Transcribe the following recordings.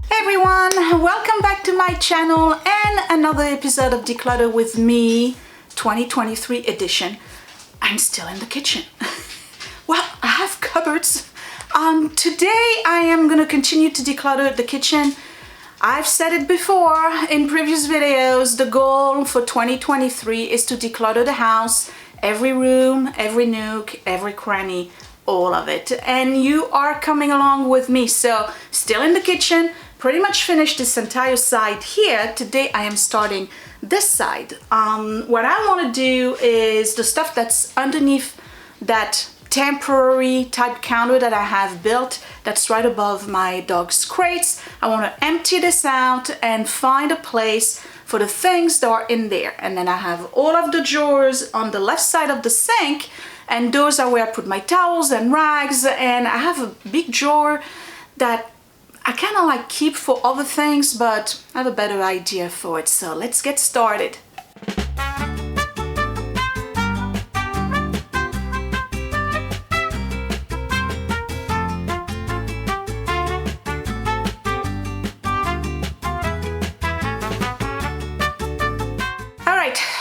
Hey everyone, welcome back to my channel and another episode of Declutter with me 2023 edition. I'm still in the kitchen. Well, I have cupboards. Today I am going to continue to declutter the kitchen. I've said it before in previous videos, the goal for 2023 is to declutter the house, every room, every nook, every cranny, all of it. And you are coming along with me. So still in the kitchen, pretty much finished this entire side here. Today I am starting this side. What I want to do is the stuff that's underneath that temporary type counter that I have built that's right above my dog's crates. I want to empty this out and find a place for the things that are in there. And then I have all of the drawers on the left side of the sink, and those are where I put my towels and rags. And I have a big drawer that I kind of like keep for other things, but I have a better idea for it. So let's get started.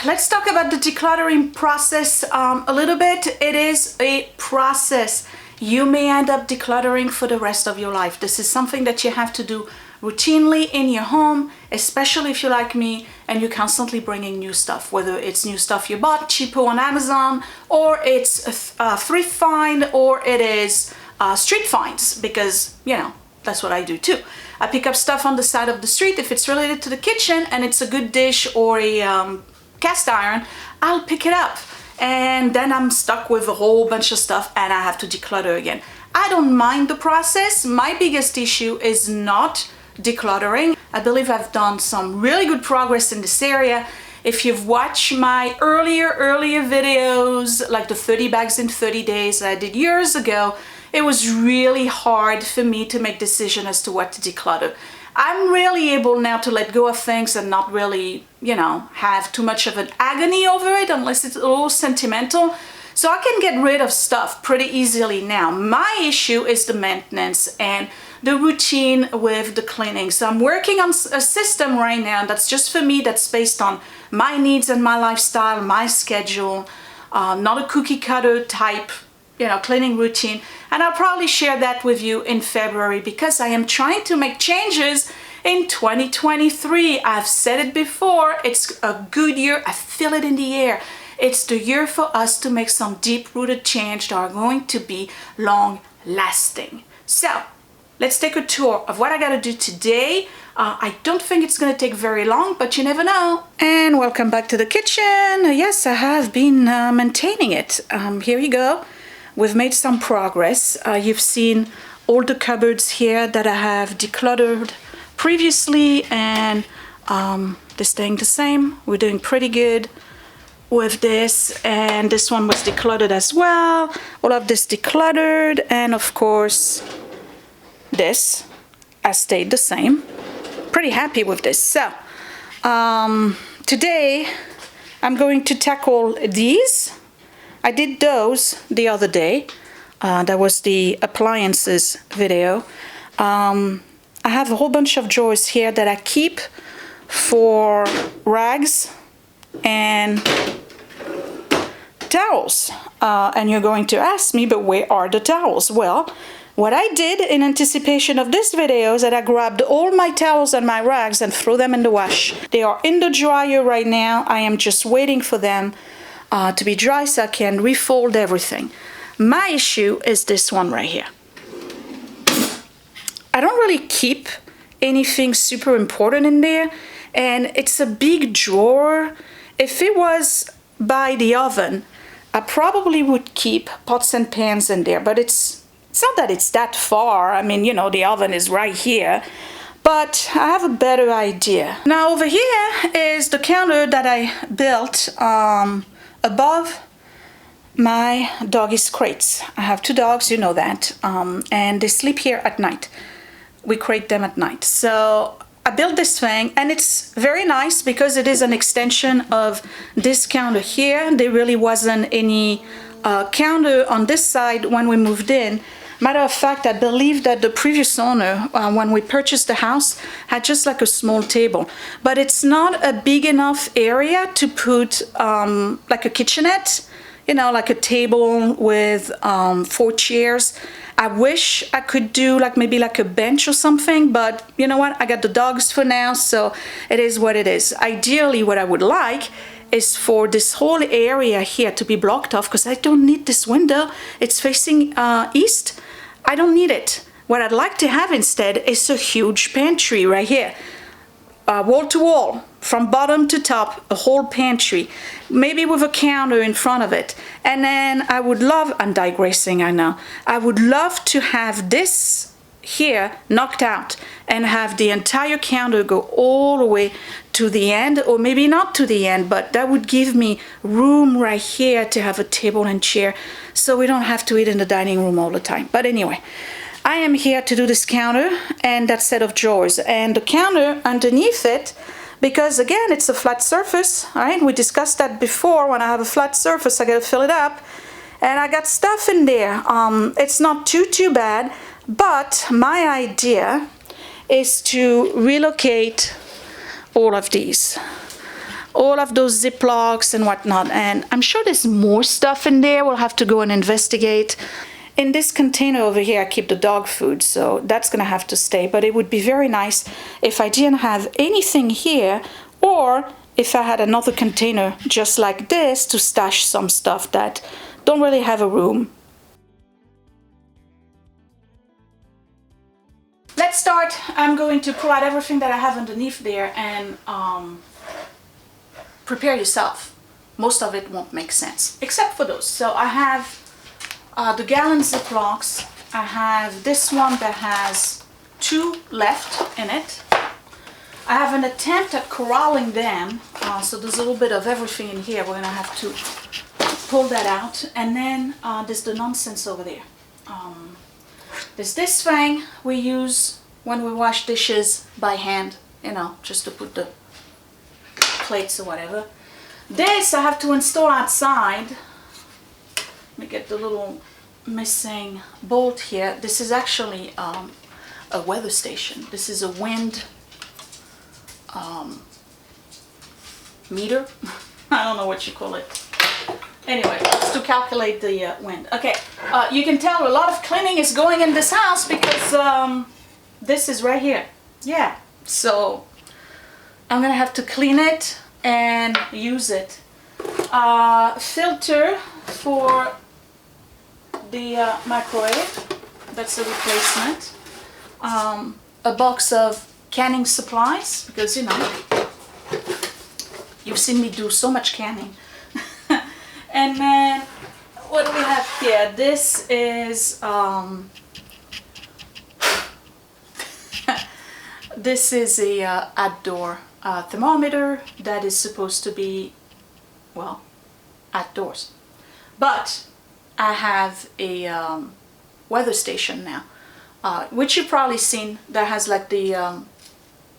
Let's talk about the decluttering process a little bit. It is a process. You may end up decluttering for the rest of your life. This is something that you have to do routinely in your home, especially if you're like me and you're constantly bringing new stuff, whether it's new stuff you bought cheapo on Amazon, or it's a thrift find, or it is street finds, because, you know, that's what I do too. I pick up stuff on the side of the street. If it's related to the kitchen and it's a good dish or a cast iron, I'll pick it up, and then I'm stuck with a whole bunch of stuff and I have to declutter again. I don't mind the process. My biggest issue is not decluttering. I believe I've done some really good progress in this area. If you've watched my earlier videos, like the 30 bags in 30 days that I did years ago, it was really hard for me to make decision as to what to declutter. I'm really able now to let go of things and not really, you know, have too much of an agony over it unless it's a little sentimental. So I can get rid of stuff pretty easily now. My issue is the maintenance and the routine with the cleaning. So I'm working on a system right now that's just for me, that's based on my needs and my lifestyle, my schedule, not a cookie cutter type, you know, cleaning routine. And I'll probably share that with you in February, because I am trying to make changes in 2023. I've said it before, it's a good year. I feel it in the air. It's the year for us to make some deep-rooted change that are going to be long-lasting. So let's take a tour of what I gotta do today. I don't think it's gonna take very long, but you never know. And welcome back to the kitchen. Yes, I have been maintaining it. Here you go. We've made some progress. You've seen all the cupboards here that I have decluttered previously, and they're staying the same. We're doing pretty good with this, and this one was decluttered as well. All of this decluttered, and of course this has stayed the same. Pretty happy with this. So today I'm going to tackle these. I did those the other day. That was the appliances video. I have a whole bunch of drawers here that I keep for rags and towels. And you're going to ask me, but where are the towels? Well, what I did in anticipation of this video is that I grabbed all my towels and my rags and threw them in the wash. They are in the dryer right now. I am just waiting for them to be dry so I can refold everything. My issue is this one right here. I don't really keep anything super important in there, and it's a big drawer. If it was by the oven, I probably would keep pots and pans in there, but it's not that it's that far. I mean, you know, the oven is right here, but I have a better idea. Now over here is the counter that I built above my doggy's crates. I have two dogs, you know that, and they sleep here at night. We crate them at night. So I built this thing, and it's very nice because it is an extension of this counter here. There really wasn't any counter on this side when we moved in. Matter of fact, I believe that the previous owner, when we purchased the house, had just like a small table. But it's not a big enough area to put like a kitchenette, you know, like a table with 4 chairs. I wish I could do like maybe like a bench or something, but you know what? I got the dogs for now, so it is what it is. Ideally, what I would like is for this whole area here to be blocked off, because I don't need this window. It's facing east. I don't need it. What I'd like to have instead is a huge pantry right here. Wall to wall, from bottom to top, a whole pantry, maybe with a counter in front of it. And then I would love, I'm digressing, I know, I would love to have this here knocked out and have the entire counter go all the way to the end, or maybe not to the end, but that would give me room right here to have a table and chair, so we don't have to eat in the dining room all the time. But anyway, I am here to do this counter and that set of drawers, and the counter underneath it, because again, it's a flat surface, all right? We discussed that before. When I have a flat surface, I gotta fill it up, and I got stuff in there. It's not too bad, but my idea is to relocate all of these, all of those ziplocs and whatnot, and I'm sure there's more stuff in there. We'll have to go and investigate. In this container over here, I keep the dog food, so that's gonna have to stay, but it would be very nice if I didn't have anything here, or if I had another container just like this to stash some stuff that don't really have a room. Let's start. I'm going to pull out everything that I have underneath there and prepare yourself. Most of it won't make sense, except for those. So I have the gallon ziplocs. I have this one that has 2 left in it. I have an attempt at corralling them, so there's a little bit of everything in here. We're gonna have to pull that out. And then there's the nonsense over there. There's this thing we use when we wash dishes by hand, you know, just to put the plates or whatever. This I have to install outside. Let me get the little missing bolt here. This is actually a weather station. This is a wind meter. I don't know what you call it. Anyway, it's to calculate the wind. Okay, you can tell a lot of cleaning is going in this house because this is right here. Yeah, so I'm gonna have to clean it and use it. Filter for the microwave, that's a replacement. A box of canning supplies, because you know, you've seen me do so much canning. And then what do we have here? This is this is a outdoor thermometer that is supposed to be, well, outdoors. But I have a weather station now, which you've probably seen, that has like the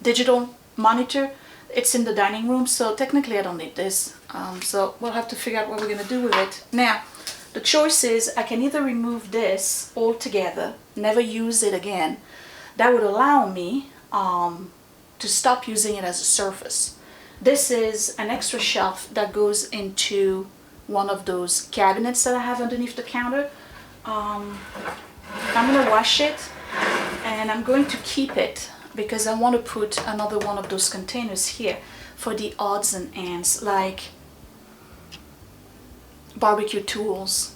digital monitor. It's in the dining room, so technically I don't need this. So we'll have to figure out what we're gonna do with it. Now, the choice is I can either remove this altogether, never use it again. That would allow me to stop using it as a surface. This is an extra shelf that goes into one of those cabinets that I have underneath the counter. I'm gonna wash it and I'm going to keep it because I want to put another one of those containers here for the odds and ends, like barbecue tools,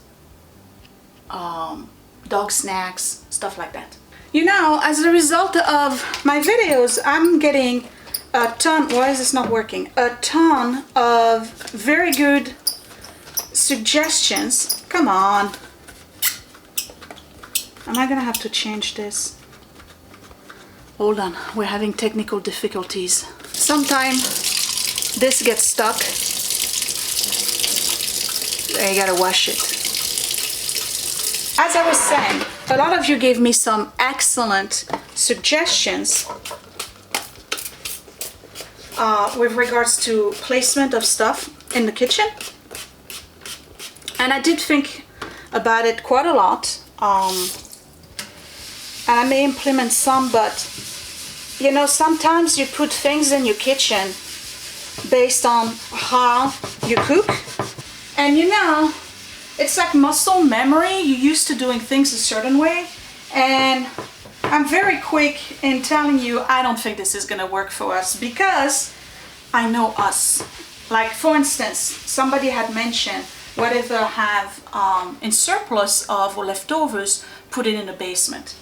dog snacks, stuff like that. You know, as a result of my videos, I'm getting a ton, why is this not working? A ton of very good suggestions. Come on. Am I gonna have to change this? Hold on, we're having technical difficulties. Sometimes this gets stuck. I gotta wash it. As I was saying, a lot of you gave me some excellent suggestions with regards to placement of stuff in the kitchen. And I did think about it quite a lot. and I may implement some, but you know, sometimes you put things in your kitchen based on how you cook, and you know, it's like muscle memory. You're used to doing things a certain way, and I'm very quick in telling you I don't think this is gonna work for us because I know us. Like for instance, somebody had mentioned whatever have in surplus of or leftovers, put it in the basement.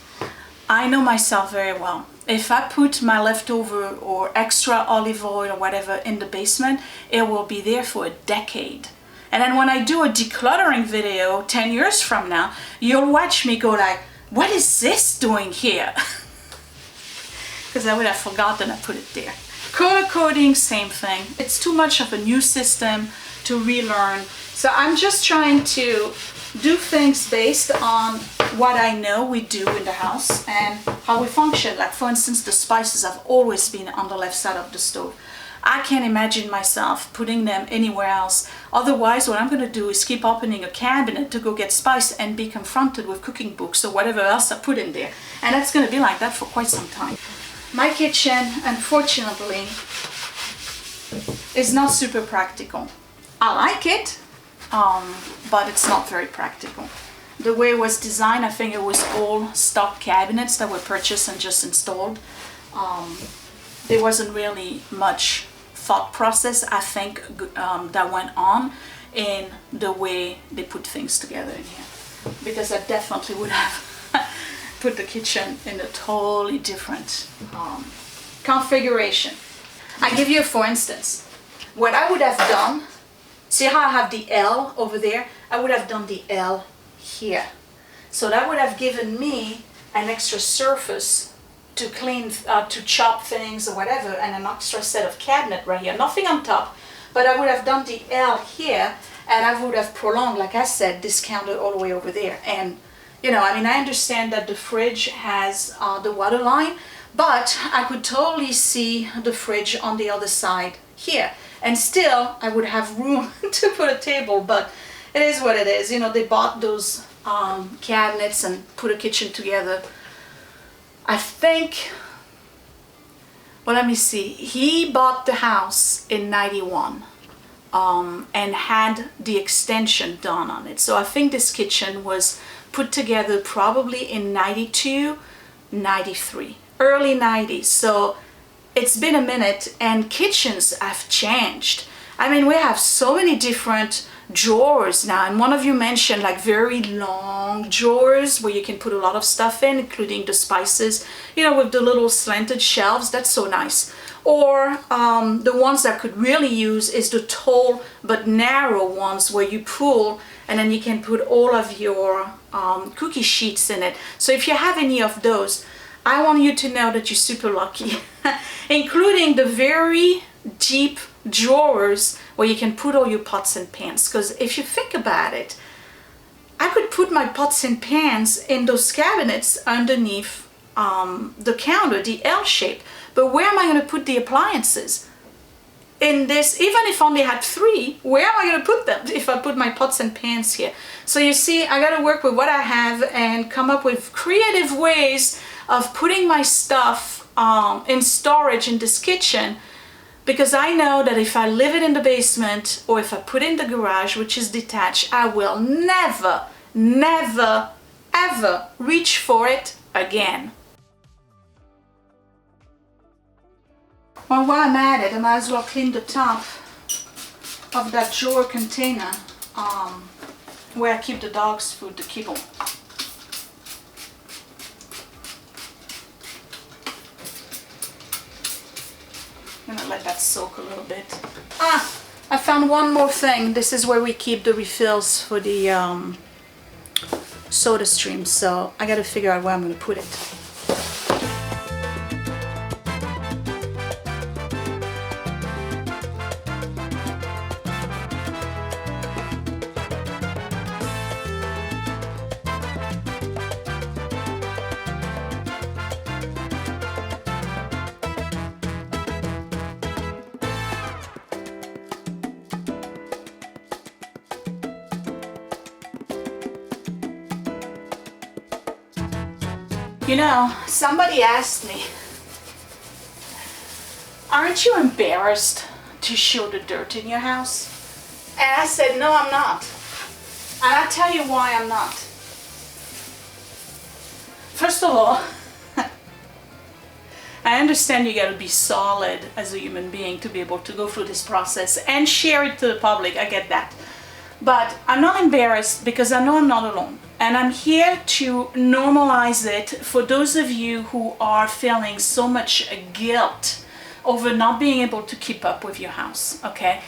I know myself very well. If I put my leftover or extra olive oil or whatever in the basement, it will be there for a decade. And then when I do a decluttering video 10 years from now, you'll watch me go like, what is this doing here? Because I would have forgotten I put it there. Color coding, same thing. It's too much of a new system to relearn. So I'm just trying to do things based on what I know we do in the house and how we function. Like for instance, the spices have always been on the left side of the stove. I can't imagine myself putting them anywhere else. Otherwise, what I'm going to do is keep opening a cabinet to go get spice and be confronted with cooking books or whatever else I put in there. And that's going to be like that for quite some time. My kitchen, unfortunately, is not super practical. I like it, but it's not very practical. The way it was designed, I think it was all stock cabinets that were purchased and just installed. There wasn't really much thought process, I think, that went on in the way they put things together in here. Because I definitely would have put the kitchen in a totally different configuration. I give you a for instance. What I would have done, see how I have the L over there? I would have done the L here. So that would have given me an extra surface to clean, to chop things or whatever, and an extra set of cabinet right here. Nothing on top, but I would have done the L here, and I would have prolonged, like I said, this counter all the way over there. And you know, I mean, I understand that the fridge has the water line, but I could totally see the fridge on the other side here. And still, I would have room to put a table, but it is what it is. You know, they bought those cabinets and put a kitchen together. I think, well, let me see. He bought the house in 91 and had the extension done on it. So I think this kitchen was put together probably in 92, 93, early 90s. So it's been a minute, and kitchens have changed. I mean, we have so many different drawers now, and one of you mentioned like very long drawers where you can put a lot of stuff in, including the spices, you know, with the little slanted shelves. That's so nice. Or the ones that could really use is the tall but narrow ones where you pull and then you can put all of your cookie sheets in it. So if you have any of those, I want you to know that you're super lucky, including the very deep drawers where you can put all your pots and pans. Because if you think about it, I could put my pots and pans in those cabinets underneath the counter, the L shape. But where am I going to put the appliances? In this, even if I only had 3, where am I going to put them if I put my pots and pans here? So you see, I got to work with what I have and come up with creative ways of putting my stuff in storage in this kitchen, because I know that if I leave it in the basement or if I put it in the garage, which is detached, I will never, never, ever reach for it again. Well, while I'm at it, I might as well clean the top of that drawer container where I keep the dog's food, the kibble. I'm gonna let that soak a little bit. I found one more thing. This is where we keep the refills for the soda stream, so I gotta figure out where I'm gonna put it. You know, somebody asked me, aren't you embarrassed to show the dirt in your house? And I said, no, I'm not. And I'll tell you why I'm not. First of all, I understand you gotta be solid as a human being to be able to go through this process and share it to the public. I get that. But I'm not embarrassed because I know I'm not alone. And I'm here to normalize it for those of you who are feeling so much guilt over not being able to keep up with your house, okay?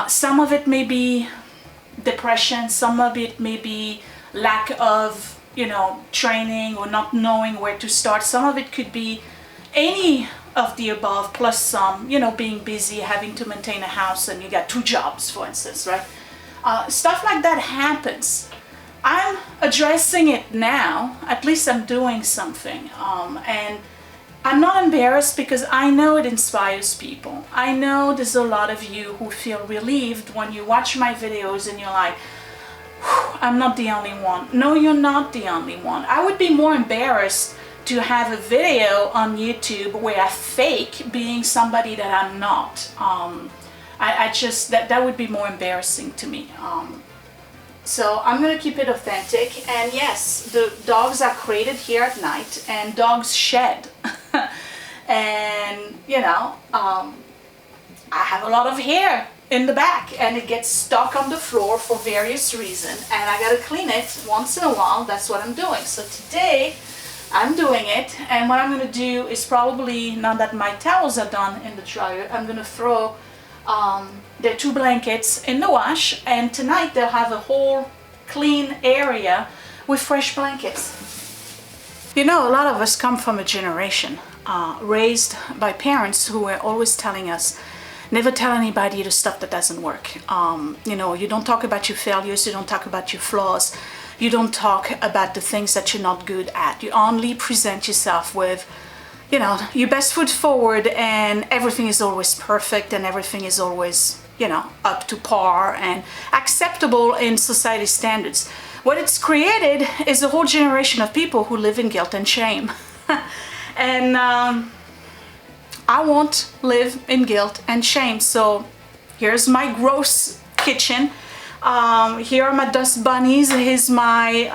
Some of it may be depression, some of it may be lack of, training or not knowing where to start. Some of it could be any of the above plus some, being busy, having to maintain a house and you got 2 jobs, for instance, right? Stuff like that happens. I'm addressing it now, at least I'm doing something, and I'm not embarrassed because I know it inspires people. I know there's a lot of you who feel relieved when you watch my videos and you're like, I'm not the only one. No, you're not the only one. I would be more embarrassed to have a video on YouTube where I fake being somebody that I'm not. I just, that would be more embarrassing to me. So I'm gonna keep it authentic. And yes, the dogs are created here at night and dogs shed. And I have a lot of hair in the back and it gets stuck on the floor for various reasons and I gotta clean it once in a while. That's what I'm doing. So today I'm doing it, and what I'm gonna do is probably, now that my towels are done in the dryer, I'm gonna throw their 2 blankets in the wash, and tonight they'll have a whole clean area with fresh blankets. A lot of us come from a generation raised by parents who were always telling us, never tell anybody the stuff that doesn't work. You don't talk about your failures, you don't talk about your flaws, you don't talk about the things that you're not good at. You only present yourself with, your best foot forward, and everything is always perfect and everything is always, up to par and acceptable in society standards. What it's created is a whole generation of people who live in guilt and shame. And I won't live in guilt and shame. So here's my gross kitchen. Here are my dust bunnies. Here's my,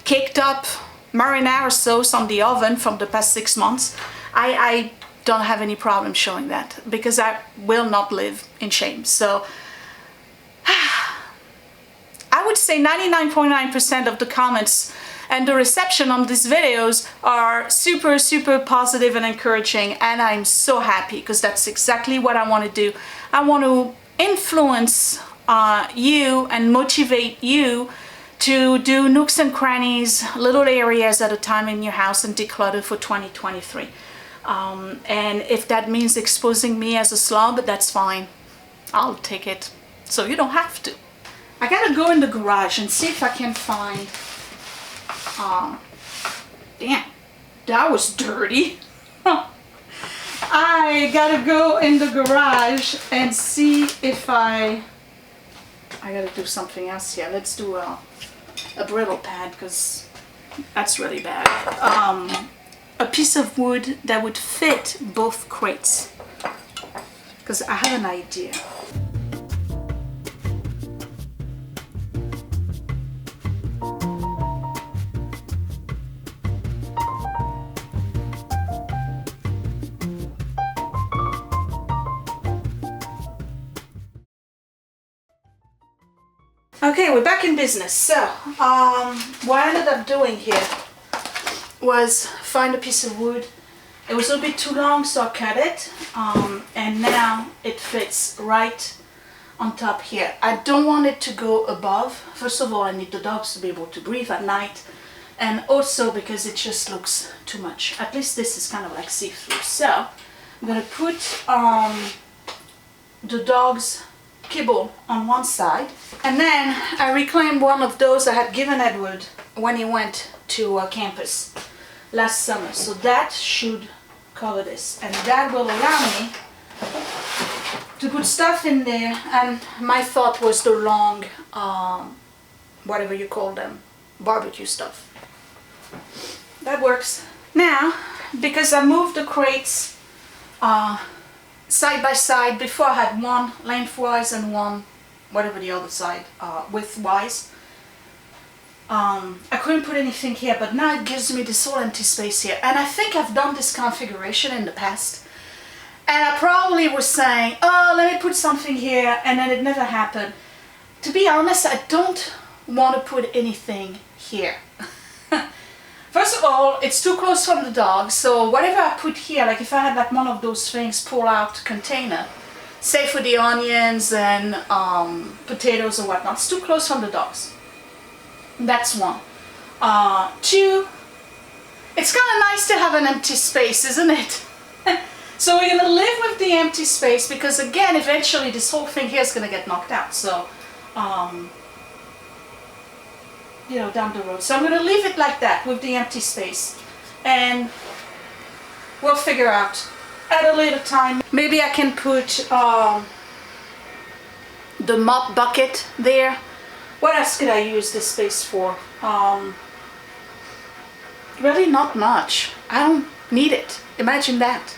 caked up marinara sauce on the oven from the past 6 months. I don't have any problem showing that because I will not live in shame. So I would say 99.9% of the comments and the reception on these videos are super, super positive and encouraging, and I'm so happy because that's exactly what I want to do. I want to influence you and motivate you to do nooks and crannies, little areas at a time in your house, and declutter for 2023. And if that means exposing me as a slob, that's fine. I'll take it. So you don't have to. I gotta go in the garage and see if I can find... damn, that was dirty. I gotta go in the garage and see if I gotta do something else here. Let's do a brittle pad because that's really bad. A piece of wood that would fit both crates because I have an idea. Okay, we're back in business. So, what I ended up doing here was find a piece of wood. It was a little bit too long, so I cut it, and now it fits right on top here. I don't want it to go above. First of all, I need the dogs to be able to breathe at night, and also because it just looks too much. At least this is kind of like see-through. So, I'm gonna put the dog's kibble on one side, and then I reclaimed one of those I had given Edward when he went to campus last summer, so that should cover this, and that will allow me to put stuff in there. And my thought was the long whatever you call them, barbecue stuff. that works. Now, because I moved the crates side by side, before I had one lengthwise and one whatever the other side widthwise. I couldn't put anything here, but now it gives me this whole empty space here. And I think I've done this configuration in the past. And I probably was saying, oh, let me put something here, and then it never happened. To be honest, I don't want to put anything here. First of all, it's too close from the dog, so whatever I put here, like if I had like one of those things pull out container, say for the onions and potatoes or whatnot, it's too close from the dogs. That's one. Two, it's kind of nice to have an empty space, isn't it? So we're going to live with the empty space because, again, eventually this whole thing here is going to get knocked out. So, you know, down the road. So I'm going to leave it like that with the empty space. And we'll figure out at a later time. Maybe I can put the mop bucket there. What else could I use this space for? Really not much. I don't need it. Imagine that.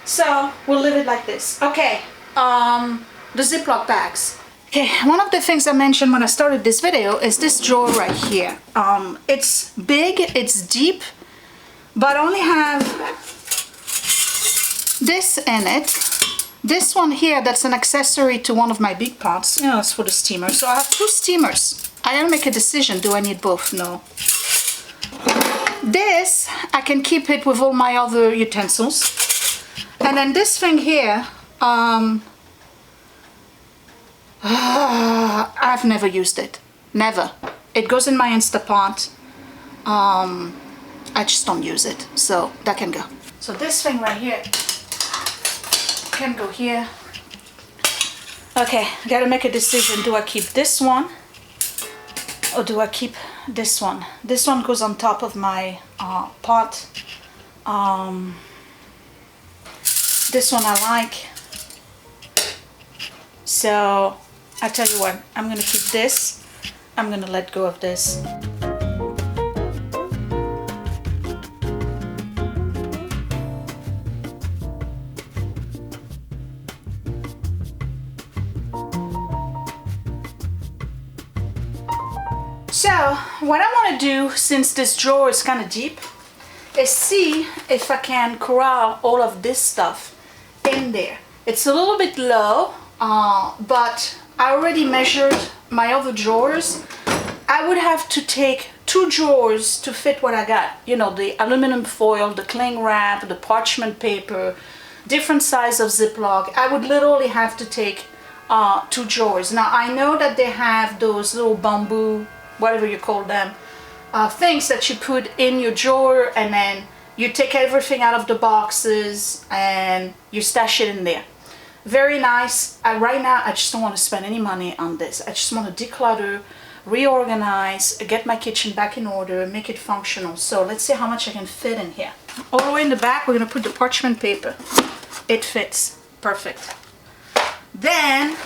So we'll leave it like this. Okay, the Ziploc bags. Okay, one of the things I mentioned when I started this video is this drawer right here. It's big, it's deep, but I only have this in it. This one here, that's an accessory to one of my big pots. Yeah, it's for the steamer. So I have two steamers. I gotta make a decision. Do I need both? No. This, I can keep it with all my other utensils. And then this thing here, I've never used it. Never. It goes in my Instapot. I just don't use it. So that can go. So this thing right here can go here. Okay, I gotta make a decision. Do I keep this one or do I keep this one? This one goes on top of my pot. This one I like. So I tell you what, I'm gonna keep this. I'm gonna let go of this. So what I want to do, since this drawer is kind of deep, is see if I can corral all of this stuff in there. It's a little bit low, but I already measured my other drawers. I would have to take 2 drawers to fit what I got. You know, the aluminum foil, the cling wrap, the parchment paper, different size of Ziploc. I would literally have to take 2 drawers. Now I know that they have those little bamboo, whatever you call them, things that you put in your drawer, and then you take everything out of the boxes and you stash it in there. Very nice. Right now I just don't want to spend any money on this. I just want to declutter, reorganize, get my kitchen back in order, make it functional. So let's see how much I can fit in here. All the way in the back we're going to put the parchment paper. It fits perfect. Then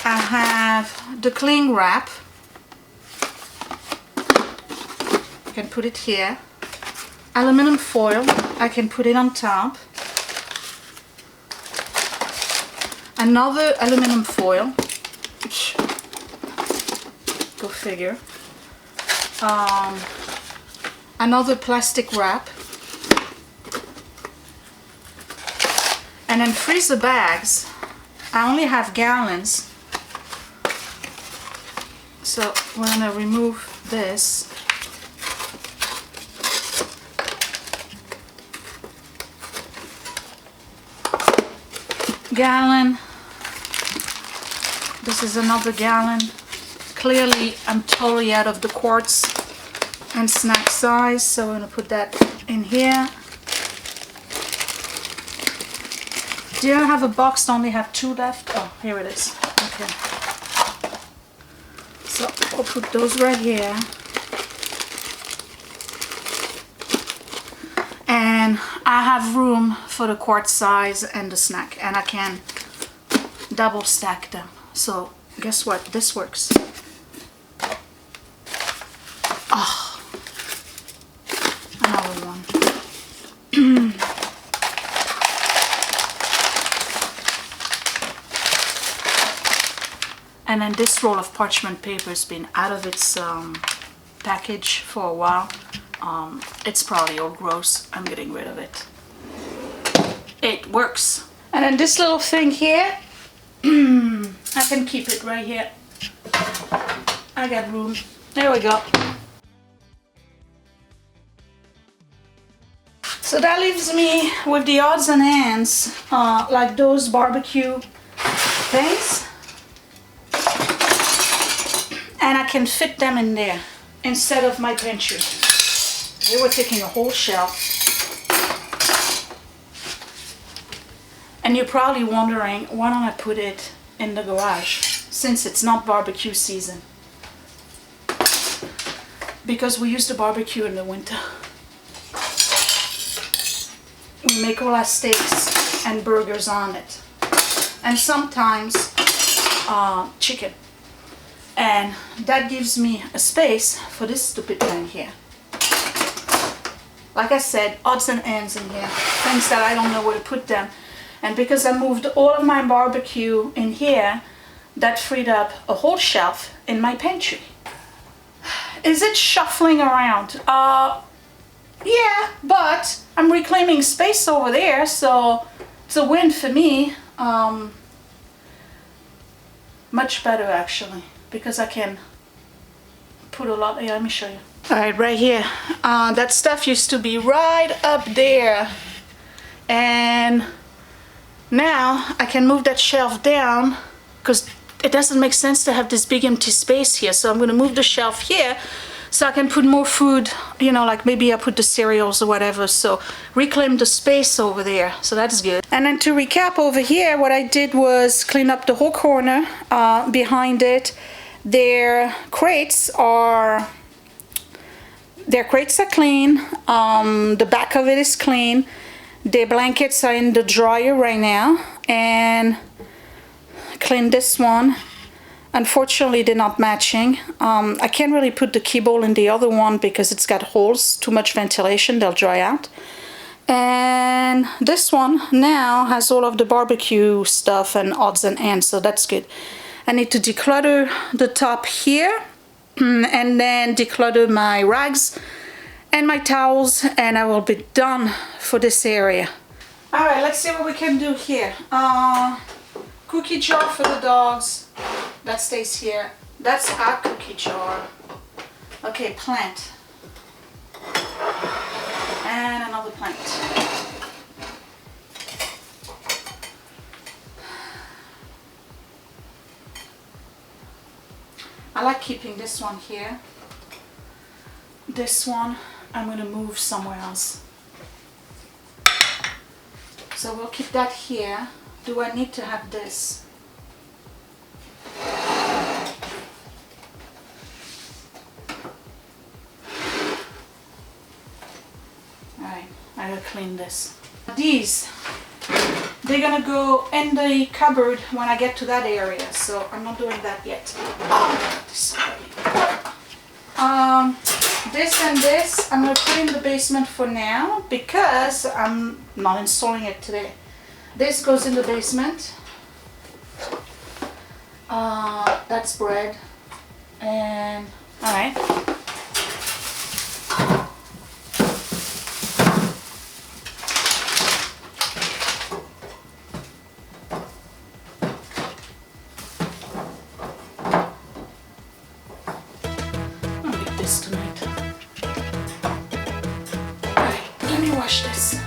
I have the cling wrap. I can put it here. Aluminum foil, I can put it on top. Another aluminum foil, which, go figure. Another plastic wrap. And then freezer bags. I only have gallons. So we're gonna remove this. Gallon. This is another gallon. Clearly I'm totally out of the quarts and snack size, so I'm gonna put that in here. Do I have a box? I only have 2 left. Oh, here it is. Okay. So I'll put those right here. And I have room for the quart size and the snack, and I can double stack them. So guess what? This works. Oh, And then this roll of parchment paper has been out of its package for a while. It's probably all gross. I'm getting rid of it. It works. And then this little thing here, I can keep it right here. I got room. There we go. So that leaves me with the odds and ends, like those barbecue things. And I can fit them in there instead of my pantry. They were taking a whole shelf. And you're probably wondering, why don't I put it in the garage since it's not barbecue season? Because we use the barbecue in the winter. We make all our steaks and burgers on it. And sometimes chicken. And that gives me a space for this stupid thing here. Like I said, odds and ends in here. Things that I don't know where to put them. And because I moved all of my barbecue in here, that freed up a whole shelf in my pantry. Is it shuffling around? Yeah, but I'm reclaiming space over there, so it's a win for me. Much better actually, because I can put a lot. Yeah, let me show you. All right, right here. That stuff used to be right up there, and now I can move that shelf down because it doesn't make sense to have this big empty space here. So I'm going to move the shelf here so I can put more food, you know, like maybe I put the cereals or whatever. So reclaim the space over there. So that's good. And then to recap over here, what I did was clean up the whole corner behind it. Their crates are clean. The back of it is clean. The blankets are in the dryer right now, and clean this one. Unfortunately, they're not matching. I can't really put the key bowl in the other one because it's got holes, too much ventilation, they'll dry out. And this one now has all of the barbecue stuff and odds and ends, so that's good. I need to declutter the top here and then declutter my rags and my towels, and I will be done for this area. All right, let's see what we can do here. Cookie jar for the dogs, that stays here. That's our cookie jar. Okay, plant. And another plant. I like keeping this one here. This one I'm going to move somewhere else. So we'll keep that here. Do I need to have this? Alright, I gotta clean this. These, they're gonna go in the cupboard when I get to that area, so I'm not doing that yet. This and this I'm gonna put in the basement for now because I'm not installing it today. This goes in the basement. That's bread. And alright. I'll make this tonight. Alright, let me wash this.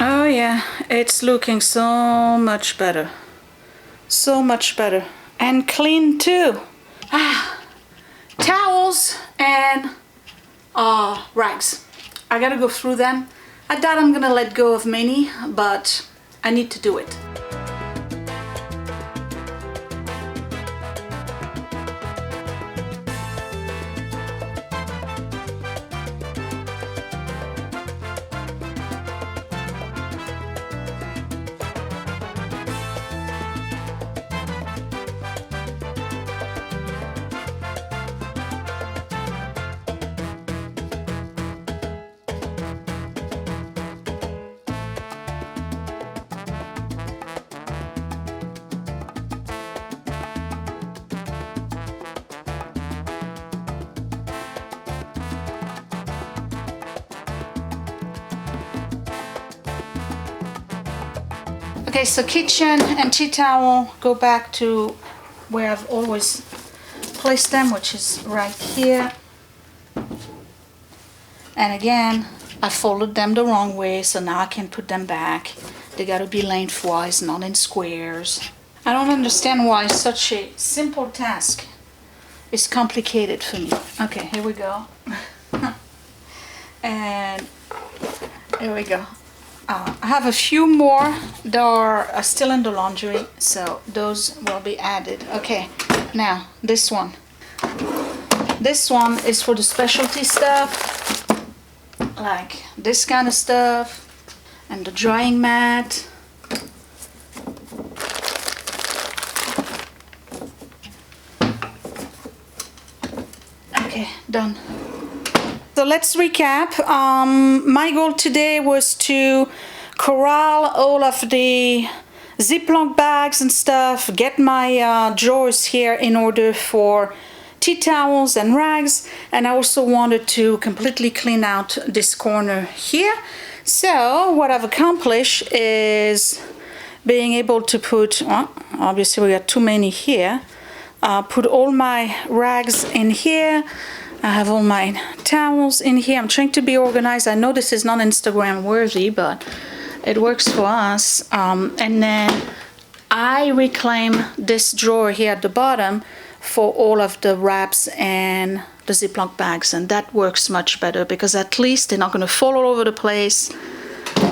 Oh yeah, it's looking so much better. So much better. And clean too. Towels and rags. I gotta go through them. I doubt I'm gonna let go of many, but I need to do it. Okay, so kitchen and tea towel go back to where I've always placed them, which is right here. And again, I folded them the wrong way, so now I can put them back. They gotta be lengthwise, not in squares. I don't understand why such a simple task is complicated for me. Okay, here we go. And here we go. I have a few more that are still in the laundry, so those will be added. Okay, now this one. This one is for the specialty stuff, like this kind of stuff, and the drying mat. Okay, done. So let's recap. My goal today was to corral all of the Ziploc bags and stuff, get my drawers here in order for tea towels and rags, and I also wanted to completely clean out this corner here. So what I've accomplished is being able to put, well, obviously we got too many here, put all my rags in here. I have all my towels in here. I'm trying to be organized. I know this is not Instagram worthy, but it works for us. And then I reclaim this drawer here at the bottom for all of the wraps and the Ziploc bags, and that works much better because at least they're not going to fall all over the place.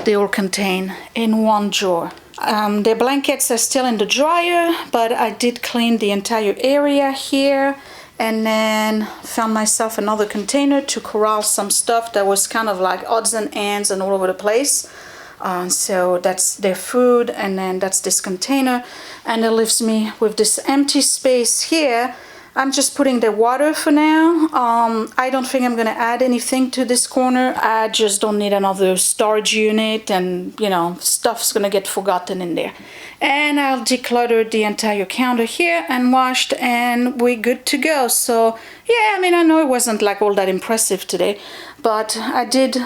They all contain in one drawer. The blankets are still in the dryer, but I did clean the entire area here, and then found myself another container to corral some stuff that was kind of like odds and ends and all over the place. So that's their food, and then that's this container, and it leaves me with this empty space here. I'm just putting the water for now. I don't think I'm gonna add anything to this corner. I just don't need another storage unit, and you know, stuff's gonna get forgotten in there. And I'll declutter the entire counter here and washed, and we're good to go. So yeah, I mean, I know it wasn't like all that impressive today, but I did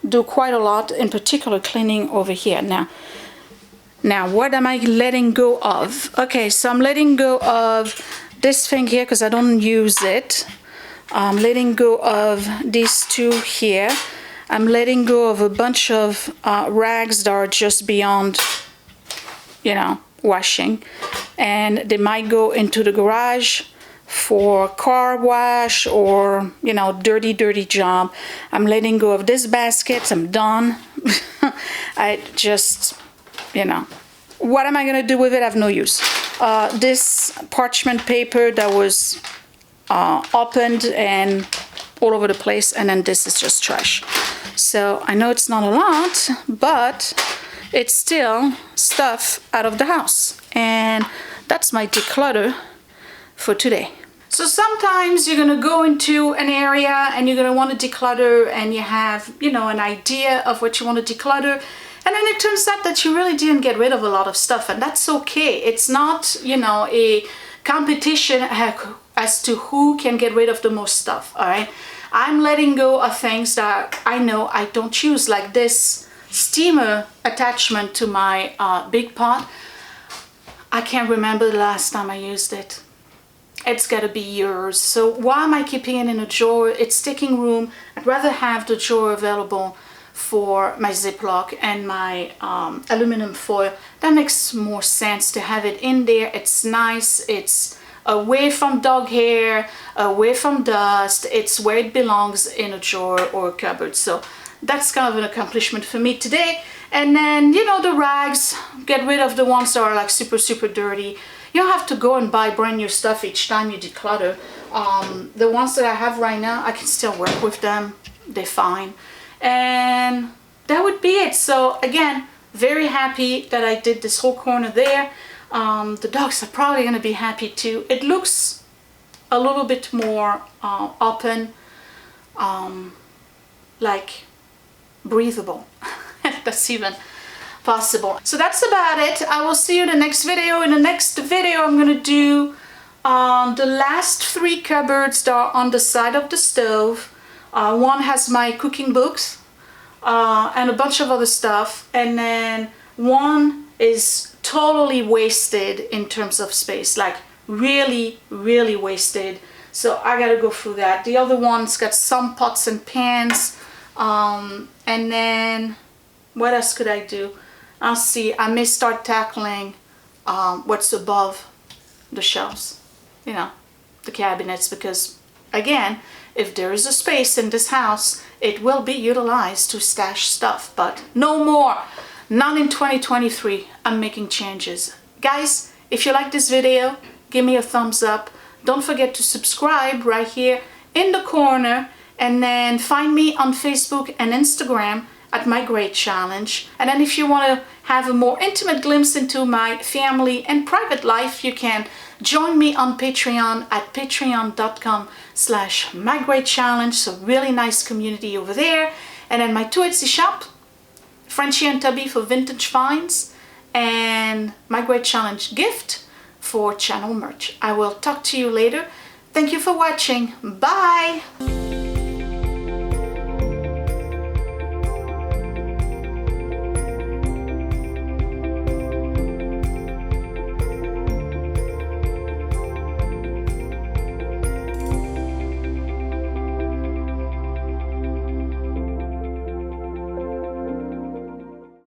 do quite a lot, in particular cleaning over here. Now what am I letting go of? Okay, so I'm letting go of this thing here because I don't use it. I'm letting go of these two here. I'm letting go of a bunch of rags that are just beyond, you know, washing, and they might go into the garage for car wash or, you know, dirty job. I'm letting go of this basket. I'm done. I just, you know, what am I gonna do with it? I have no use. This parchment paper that was opened and all over the place, and then this is just trash. So I know it's not a lot, but it's still stuff out of the house, and that's my declutter for today. So sometimes you're gonna go into an area and you're gonna want to declutter, and you have, you know, an idea of what you want to declutter, and then it turns out that you really didn't get rid of a lot of stuff, and that's okay. It's not, you know, a competition as to who can get rid of the most stuff. All right, I'm letting go of things that I know I don't use, like this steamer attachment to my big pot. I can't remember the last time I used it. It's gotta be years. So why am I keeping it in a drawer? It's taking room. I'd rather have the drawer available for my Ziploc and my aluminum foil. That makes more sense to have it in there. It's nice. It's away from dog hair, away from dust. It's where it belongs, in a drawer or a cupboard. So that's kind of an accomplishment for me today. And then, you know, the rags, get rid of the ones that are like super dirty. You don't have to go and buy brand new stuff each time you declutter. The ones that I have right now, I can still work with them. They're fine. And that would be it. So again, very happy that I did this whole corner there. The dogs are probably going to be happy too. It looks a little bit more open, like breathable. That's even possible. So that's about it. I will see you in the next video. In the next video, I'm gonna do the last 3 cupboards that are on the side of the stove. One has my cooking books and a bunch of other stuff, and then one is totally wasted in terms of space, like really, really wasted. So I gotta go through that. The other one's got some pots and pans. And then what else could I do? I'll see. I may start tackling what's above the shelves, you know, the cabinets, because again, if there is a space in this house, it will be utilized to stash stuff, but no more. Not in 2023. I'm making changes. Guys, if you like this video, give me a thumbs up. Don't forget to subscribe right here in the corner, and then find me on Facebook and Instagram at My Great Challenge. And then if you want to have a more intimate glimpse into my family and private life, you can join me on Patreon at patreon.com/mygreatchallenge. So really nice community over there. And then my two Etsy shop, Frenchie and Tubby for vintage finds, and My Great Challenge gift for channel merch. I will talk to you later. Thank you for watching. Bye.